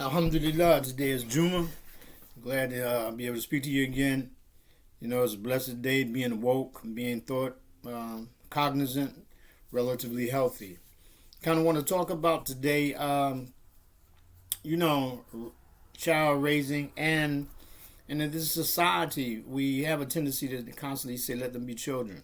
Alhamdulillah, today is Juma. Glad to be able to speak to you again. You know, it's a blessed day, being woke, being thought, cognizant, relatively healthy. Kind of want to talk about today, you know, child raising and in this society, we have a tendency to constantly say, let them be children.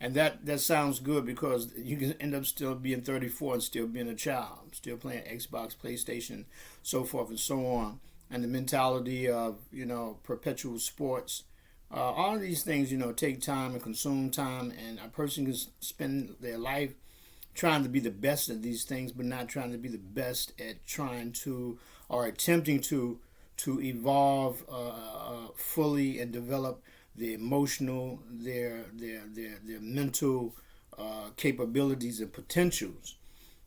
And that sounds good because you can end up still being 34 and still being a child, still playing Xbox, PlayStation, so forth and so on. And the mentality of, perpetual sports. All of these things, take time and consume time. And a person can spend their life trying to be the best at these things, but not trying to be the best at trying to or attempting to evolve fully and develop their emotional, their mental capabilities and potentials,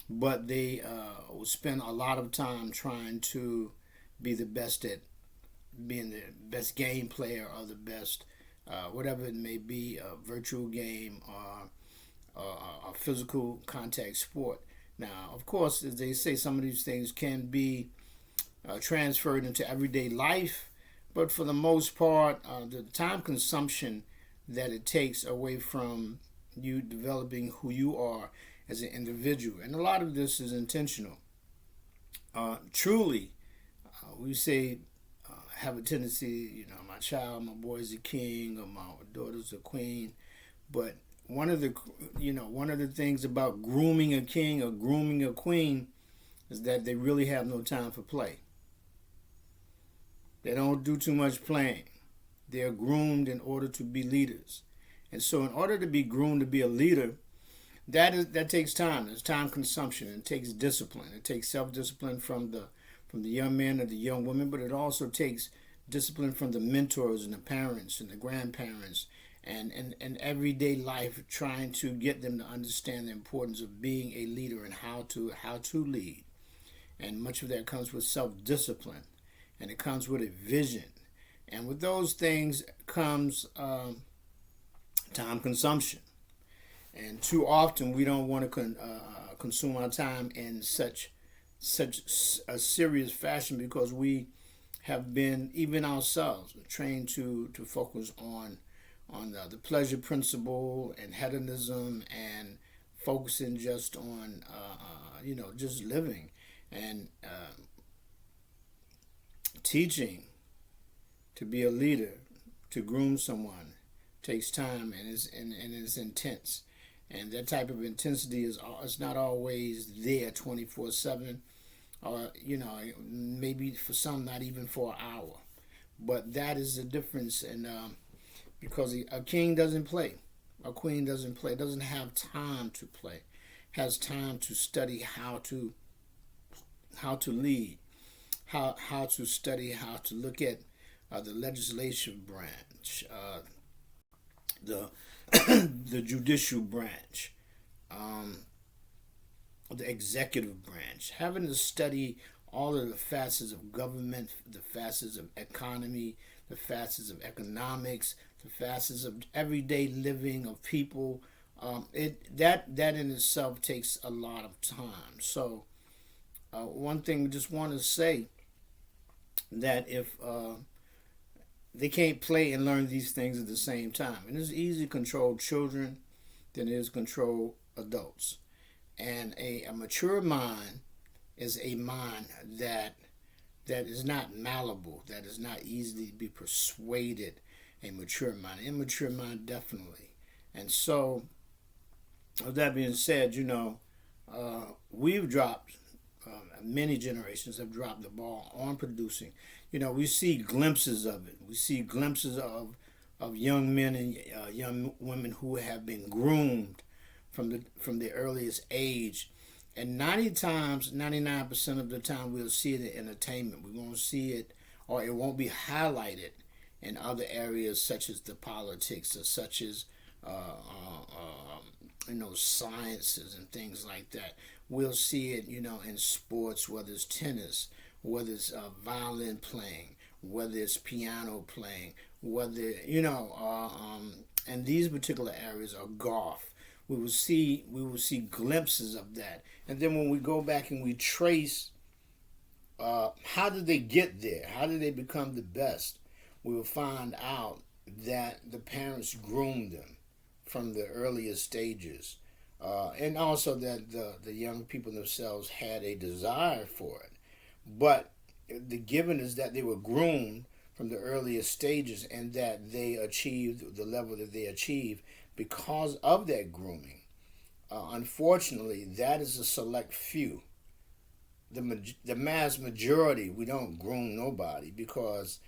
but they will spend a lot of time trying to be the best at being the best game player or the best whatever it may be, a virtual game or a physical contact sport. Now, of course, as they say, some of these things can be transferred into everyday life. But for the most part, the time consumption that it takes away from you developing who you are as an individual, and a lot of this is intentional. Truly, we say have a tendency, my child, my boy is a king, or my daughter's a queen. But one of the things about grooming a king or grooming a queen is that they really have no time for play. They don't do too much playing. They're groomed in order to be leaders. And so in order to be groomed to be a leader, that takes time. It's time consumption. It takes discipline. It takes self-discipline from the young man or the young woman, but it also takes discipline from the mentors and the parents and the grandparents and everyday life, trying to get them to understand the importance of being a leader and how to lead. And much of that comes with self-discipline. And it comes with a vision. And with those things comes time consumption. And too often we don't want to consume our time in such a serious fashion because we have been, even ourselves, trained to focus on the pleasure principle and hedonism and focusing just on, just living. And teaching to be a leader, to groom someone, takes time and is intense. And that type of intensity is not always there 24/7, or maybe for some not even for an hour. But that is the difference, and because a king doesn't play, a queen doesn't play, doesn't have time to play, has time to study how to lead, how to study, how to look at the legislative branch, the the judicial branch, the executive branch, having to study all of the facets of government, the facets of economy, the facets of economics, the facets of everyday living of people. That in itself takes a lot of time. So one thing we just want to say that if they can't play and learn these things at the same time, and it's easy to control children than it is control adults. And a mature mind is a mind that is not malleable, that is not easily to be persuaded. A mature mind, immature mind, definitely. And so, with that being said, we've dropped. Many generations have dropped the ball on producing. We see glimpses of it. We see glimpses of young men and young women who have been groomed from the earliest age. And 99% of the time, we'll see it in entertainment. We won't see it, or it won't be highlighted in other areas such as the politics or such as sciences and things like that. We'll see it, in sports, whether it's tennis, whether it's violin playing, whether it's piano playing, whether and these particular areas are golf. We will see glimpses of that, and then when we go back and we trace how did they get there? How did they become the best? We will find out that the parents groomed them from the earliest stages, and also that the young people themselves had a desire for it. But the given is that they were groomed from the earliest stages and that they achieved the level that they achieved because of that grooming. Unfortunately, that is a select few. The mass majority, we don't groom nobody because,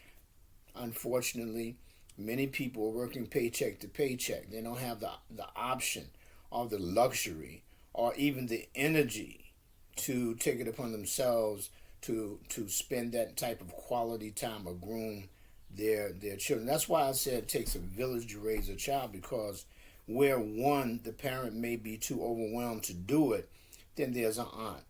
unfortunately, many people are working paycheck to paycheck. They don't have the option or the luxury or even the energy to take it upon themselves to spend that type of quality time or groom their children. That's why I said it takes a village to raise a child, because where one, the parent may be too overwhelmed to do it, then there's an aunt,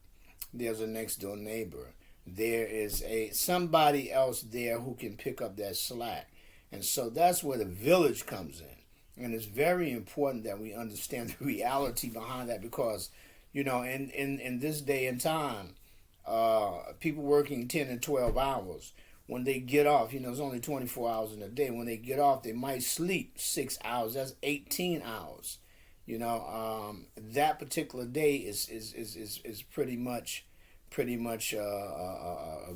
there's a next door neighbor, there is a somebody else there who can pick up that slack. And so that's where the village comes in. And it's very important that we understand the reality behind that, because, in this day and time, people working 10 and 12 hours, when they get off, it's only 24 hours in a day. When they get off, they might sleep 6 hours. That's 18 hours. That particular day is pretty much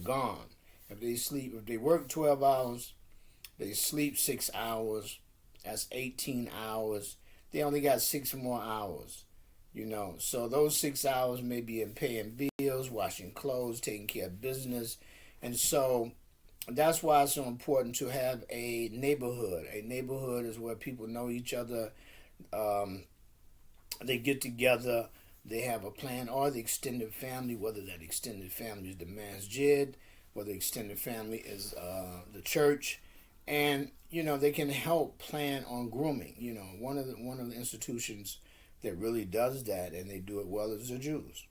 gone. If they work 12 hours, they sleep 6 hours. That's 18 hours. They only got 6 more hours. So those 6 hours may be in paying bills, washing clothes, taking care of business. And so that's why it's so important to have a neighborhood. A neighborhood is where people know each other. They get together, they have a plan, or the extended family, whether that extended family is the masjid, whether the extended family is the church. And they can help plan on grooming. One of the institutions that really does that, and they do it well, is the Jews.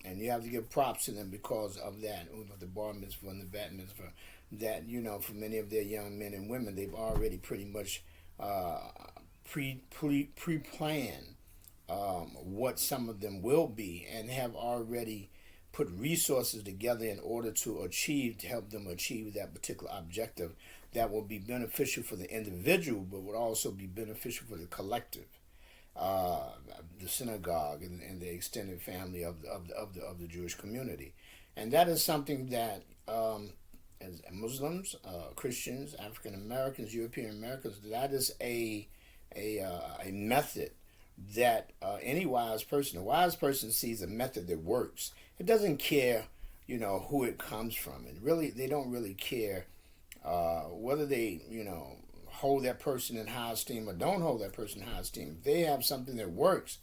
And you have to give props to them because of that. The bar mitzvah and the bat mitzvah, that for many of their young men and women, they've already pretty much pre-planned what some of them will be, and have already put resources together in order to help them achieve that particular objective, that will be beneficial for the individual, but would also be beneficial for the collective, the synagogue and the extended family of the Jewish community. And that is something that, as Muslims, Christians, African Americans, European Americans, that is a method that any wise person, a wise person sees a method that works. It doesn't care, who it comes from, and really, they don't really care whether they, hold that person in high esteem or don't hold that person in high esteem. If they have something that works,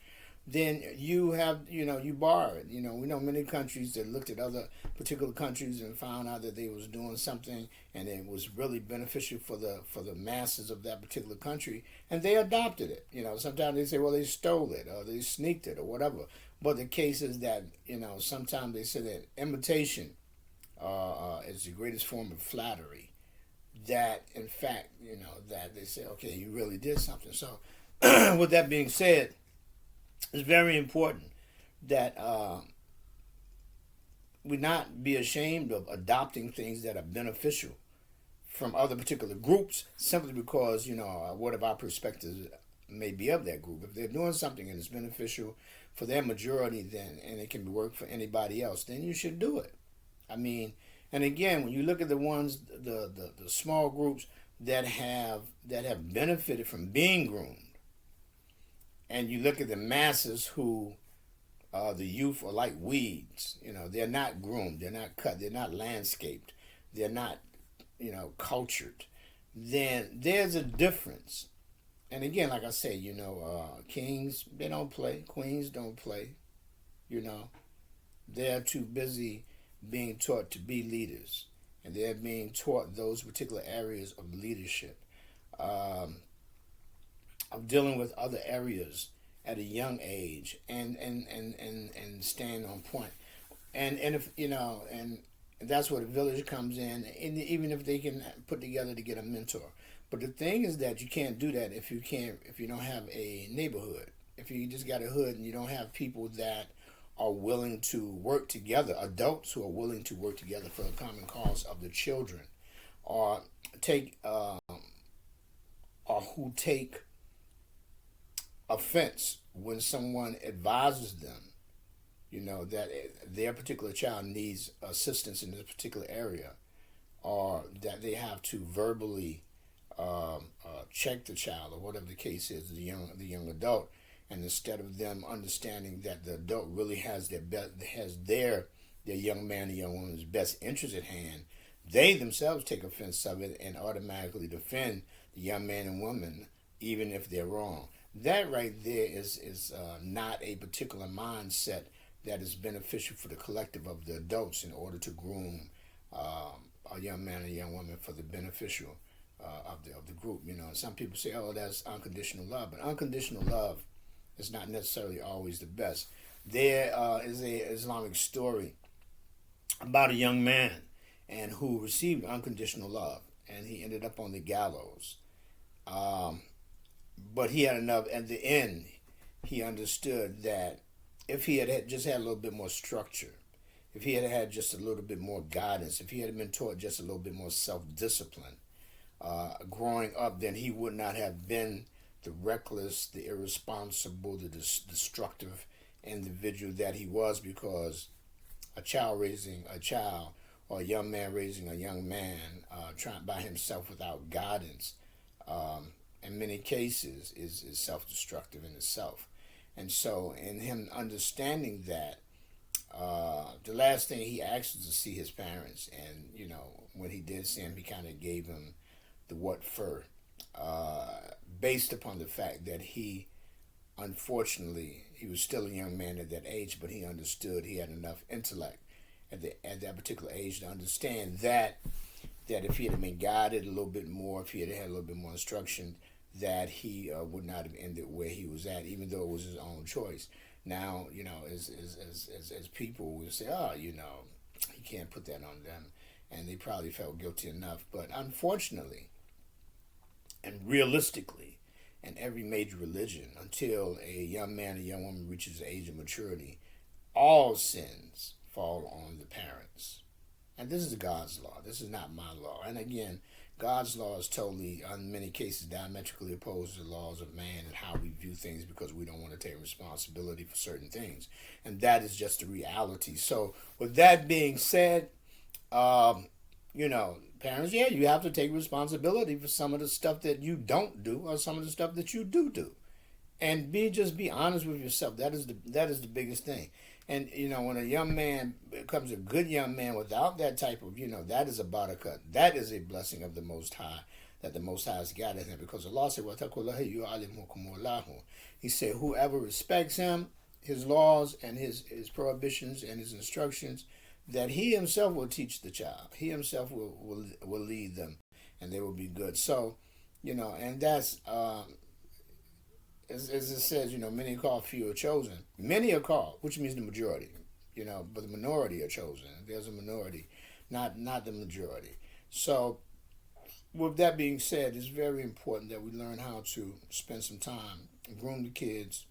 then you have, you borrow it. We know many countries that looked at other particular countries and found out that they was doing something and it was really beneficial for the masses of that particular country, and they adopted it. Sometimes they say, well, they stole it or they sneaked it or whatever. But the case is that, sometimes they say that imitation is the greatest form of flattery. That, in fact, that they say, okay, you really did something. So, with that being said, it's very important that we not be ashamed of adopting things that are beneficial from other particular groups, simply because, whatever our perspectives may be of that group. If they're doing something and it's beneficial for their majority, then, and it can work for anybody else, then you should do it. And again, when you look at the ones, the small groups that have benefited from being groomed, and you look at the masses who, the youth are like weeds. They're not groomed, they're not cut, they're not landscaped, they're not, cultured. Then there's a difference. And again, like I say, kings, they don't play, queens don't play. They're too busy being taught to be leaders, and they're being taught those particular areas of leadership, of dealing with other areas at a young age, and staying on point. And if and that's where the village comes in, and even if they can put together to get a mentor. But the thing is that you can't do that if you don't have a neighborhood. If you just got a hood and you don't have people that are willing to work together, adults who are willing to work together for the common cause of the children, or take or who take offense when someone advises them, that their particular child needs assistance in this particular area, or that they have to verbally check the child, or whatever the case is, the young adult, and instead of them understanding that the adult really has their young man or young woman's best interest at hand, they themselves take offense of it and automatically defend the young man and woman, even if they're wrong. That right there is not a particular mindset that is beneficial for the collective of the adults in order to groom a young man and a young woman for the beneficial of the group. Some people say, "Oh, that's unconditional love," but unconditional love is not necessarily always the best. There is a Islamic story about a young man and who received unconditional love, and he ended up on the gallows. But he had enough. At the end, he understood that if he had just had a little bit more structure, if he had had just a little bit more guidance, if he had been taught just a little bit more self-discipline growing up, then he would not have been the reckless, the irresponsible, the destructive individual that he was, because a child raising a child, or a young man raising a young man trying by himself without guidance, in many cases is self-destructive in itself. And so in him understanding that, the last thing he asked was to see his parents, and when he did see him, he kind of gave him the what for, based upon the fact that unfortunately, he was still a young man at that age, but he understood, he had enough intellect at that particular age to understand that if he had been guided a little bit more, if he had had a little bit more instruction, that he would not have ended where he was at, even though it was his own choice. Now, as people will say, "Oh, you can't put that on them," and they probably felt guilty enough. But unfortunately, and realistically, in every major religion, until a young man or young woman reaches the age of maturity, all sins fall on the parents. And this is God's law. This is not my law. And again, God's law is totally, in many cases, diametrically opposed to the laws of man and how we view things, because we don't want to take responsibility for certain things. And that is just the reality. So with that being said, parents, yeah, you have to take responsibility for some of the stuff that you don't do, or some of the stuff that you do. And be honest with yourself. That is the biggest thing. And when a young man becomes a good young man without that type of, that is a barakah. That is a blessing of the Most High, that the Most High has guided him. Because Allah said, He said, whoever respects him, his laws and his prohibitions and his instructions, that he himself will teach the child. He himself will lead them, and they will be good. So, and that's as it says, many are called, few are chosen. Many are called, which means the majority, but the minority are chosen. There's a minority, not the majority. So, with that being said, it's very important that we learn how to spend some time, groom the kids,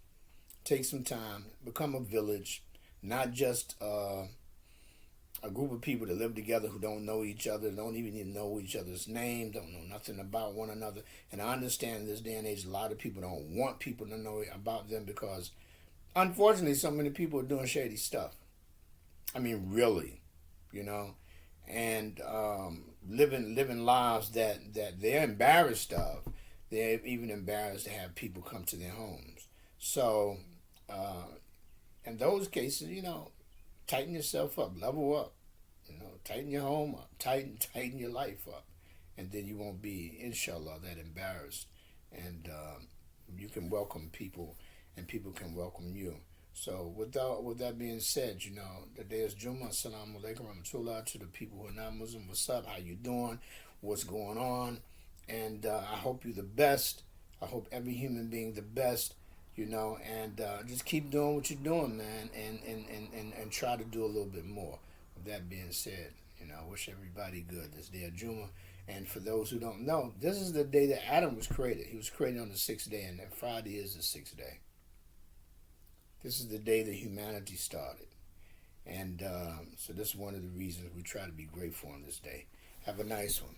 take some time, become a village, not just a group of people that live together who don't know each other, don't even know each other's name, don't know nothing about one another. And I understand in this day and age, a lot of people don't want people to know about them, because unfortunately so many people are doing shady stuff. I mean, really, and living lives that they're embarrassed of. They're even embarrassed to have people come to their homes. So in those cases, tighten yourself up, level up, tighten your home up, tighten your life up, and then you won't be, inshallah, that embarrassed, and you can welcome people, and people can welcome you. So with that being said, the day is Jummah. Assalamu alaikum rahmatullah to the people who are not Muslim. What's up? How you doing? What's going on? And I hope you're the best. I hope every human being the best. And just keep doing what you're doing, man, and try to do a little bit more. With that being said, I wish everybody good this day of Jummah. And for those who don't know, this is the day that Adam was created. He was created on the 6th day, and Friday is the 6th day. This is the day that humanity started. And so this is one of the reasons we try to be grateful on this day. Have a nice one.